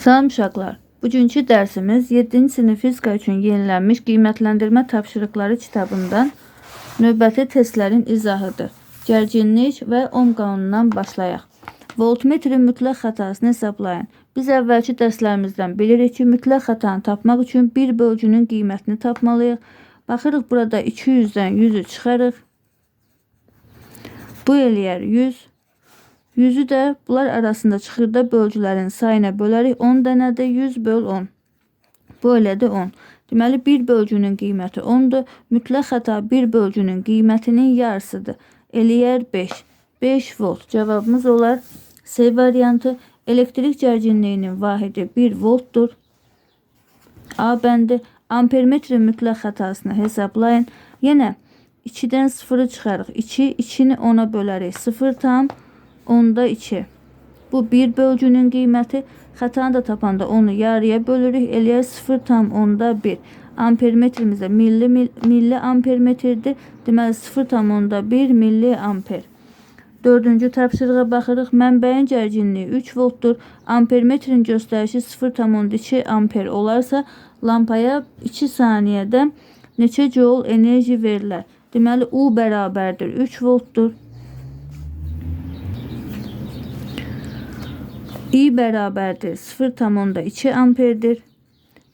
Salam uşaqlar. Bugünkü dərsimiz 7-ci sinif fizika üçün yenilənmiş qiymətləndirmə tapşırıqları kitabından növbəti testlərin izahıdır. Gərginlik və ohm qanunundan başlayaq. Voltmetrin mütləq xətasını hesablayın. Biz əvvəlki dərslərimizdən bilirik ki, mütləq xətanı tapmaq üçün bir bölgünün qiymətini tapmalıyıq. Baxırıq, burada 200-dən 100-ü çıxarıq. Bu eləyər 100. 100'ü də bunlar arasında çıxırda bölgülərin sayına bölərik. 10 dənədir, 100 böl 10. Bu elədir 10. Deməli, bir bölgünün qiyməti 10'dur. Mütləq xəta bir bölgünün qiymətinin yarısıdır. Eləyər 5. 5 volt. Cavabımız olar C variantı. Elektrik gərginliyinin vahidi 1 voltdur. A bəndi. Ampermetrin mütləq xətasını hesablayın. Yenə 2-dən 0'ı çıxarıq. 2, 2'ni 10'a bölərik. 0,2. Bu bir bölgünün qiyməti. Xətanı da tapanda onu yarıya bölürük. Eləyər 0,1. Ampermetrimizdə milli ampermetrdir. Deməli 0,1 milli amper. Dördüncü tapşırığa baxırıq. Mənbəyin gərginliyi 3 voltdur. Ampermetrin göstərişi 0,2 amper olarsa, lampaya 2 saniyədə neçə joule enerji verilər? Deməli, U bərabərdir 3 voltdur. I bərabərdir 0,2 amperdir.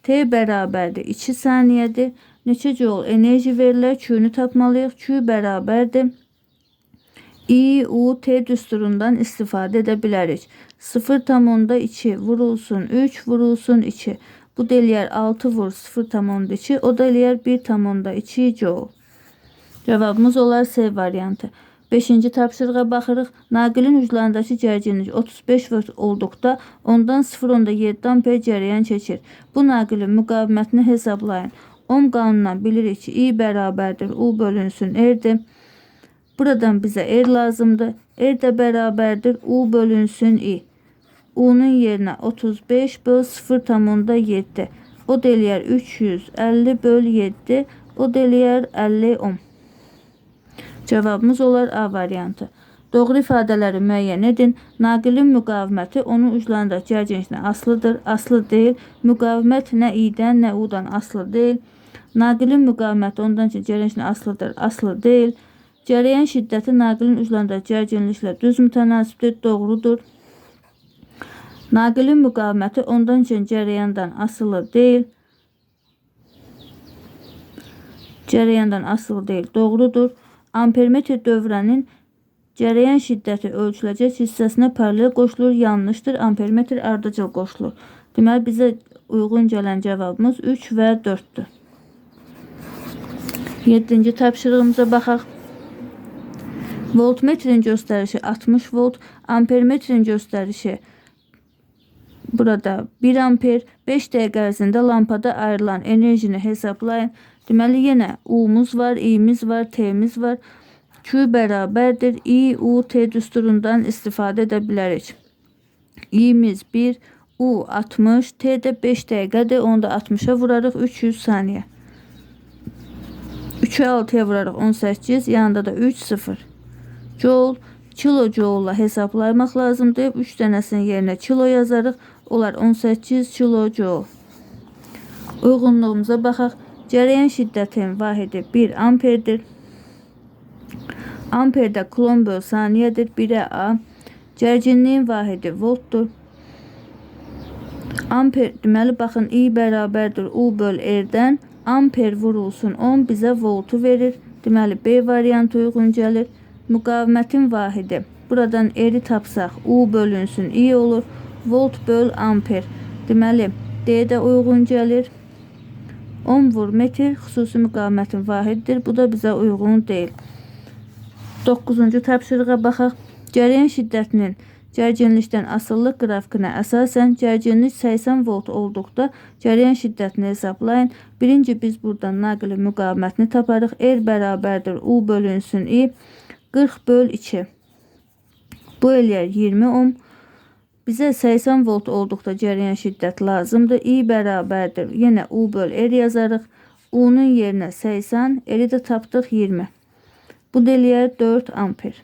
T bərabərdir 2 saniyədir. Neçə joule enerji verilər? Q-nü tapmalıyıq. Q bərabərdir. I, U, T düsturundan istifadə edə bilərik. 0,2 vurulsun 3 vurulsun 2. Bu da eləyər 6 vur 0,2. O da eləyər 1,2 joule. Cavabımız olar C variantı. 5-ci tapşırığa baxırıq. Naqilin uclarındakı gərginlik 35 volt olduqda ondan 0,7 amper cərəyan keçir. Bu naqilin müqavimətini hesablayın. Ohm qanunundan bilirik ki, I bərabərdir U bölünsün R'dir. Buradan bizə R lazımdır. R də bərabərdir U bölünsün I. U'nun yerinə 35 böl 0,7. O da eləyər 350 böl 7. O da eləyər 50 ohm. Cavabımız olar A variantı. Doğru ifadələri müəyyən edin. Naqilin müqaviməti onun uclarındakı gərginlikdən asılıdır. Aslı deyil. Müqavimət nə İ'dən, nə U'dan aslı deyil. Naqilin müqaviməti ondan ki, gərginlikdən asılıdır. Aslı deyil. Cərəyan şiddəti naqilin uclarındakı gərginliklə düz mütənasibdir. Doğrudur. Naqilin müqaviməti ondan ki, cərəyandan asılı deyil. Cərəyandan asılı deyil. Doğrudur. Ampermetr dövrənin cərəyan şiddəti ölçüləcək hissəsinə paralel qoşulur. Yanlışdır. Ampermetr ardıcıl qoşulur. Deməli, bizə uyğun gələn cavabımız 3 və 4'dür. 7-ci tapşırığımıza baxaq. Voltmetrin göstərişi 60 volt. Ampermetrin göstərişi burada 1 amper. 5 dəqiqə ərzində lampada ayrılan enerjini hesablayın. Deməli, yenə U'muz var, İ'miz var, T'miz var. Q bərabərdir. I, U, T düsturundan istifadə edə bilərik. İ'miz 1, U 60, T də 5 dəqiqədir. Onu da 60'a vurarıq 300 saniyə. 3'ü 6'ya vurarıq 18, yanında da 3, 0. Joule, kilojoule hesablamaq lazımdır. 3 dənəsinin yerinə kilo yazarıq. Olar 18 kilojoule. Uyğunluğumuza baxaq. Cərəyan şiddətinin vahidi 1 amperdir. Amperdə kulon böl saniyədir. 1'ə A. Gərginliyin vahidi voltdur. Amper, deməli, baxın, I bərabərdir U böl R'dən. Amper vurulsun 10 bizə voltu verir. Deməli, B variantı uyğun gəlir. Müqavimətin vahidi. Buradan R'i tapsaq U bölünsün I olur. Volt böl amper. Deməli, D də uyğun gəlir. Ohm vur metr xüsusi müqavimətin vahididir. Bu da bizə uyğun deyil. 9-cu tapşırığa baxaq. Cərəyan şiddətinin gərginlikdən asıllıq qrafikinə əsasən gərginlik 80 volt olduqda cərəyan şiddətini hesablayın. Birinci biz buradan naqilin müqavimətini taparıq. R bərabərdir U bölünsün I. 40 böl 2. Bu eləyər 20 ohm. Bizə 80 volt olduqda cərəyan şiddət lazımdır. I bərabərdir. Yenə U böl R yazarıq. U'nun yerinə 80, R'i də tapdıq 20. Bu da eləyər 4 amper.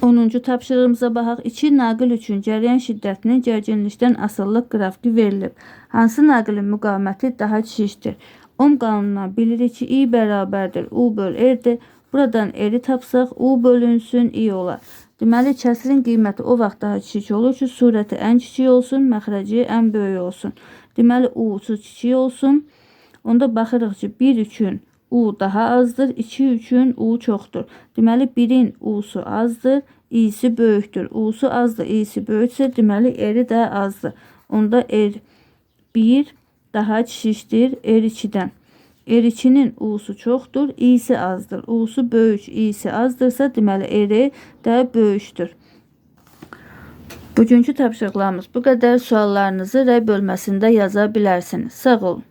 10-cu tapşırığımıza baxaq. 2 naqil üçün cərəyan şiddətinin gərginlikdən asıllıq qrafiki verilib. Hansı naqilin müqaviməti daha kiçikdir? Ohm qanunundan bilirik ki, I bərabərdir U böl R-dir. Buradan R-i tapsaq U bölünsün I olar. Deməli, kəsirin qiyməti o vaxt daha kiçik olur ki, surəti ən kiçik olsun, məxrəci ən böyük olsun. Deməli, U-su kiçik olsun. Onda baxırıq ki, 1 üçün U daha azdır, 2 üçün U çoxdur. Deməli, 1-in U-su azdır, I-si böyükdür. U-su azdır, I-si böyüksə, deməli, R-i də azdır. Onda R1 daha kiçikdir R2-dən. R2-nin U-su çoxdur, I-si azdır. U-su böyük, I-si azdırsa, deməli, R də böyükdür. Bugünkü tapşırıqlarımız bu qədər. Suallarınızı rəy bölməsində yaza bilərsiniz. Sağ olun.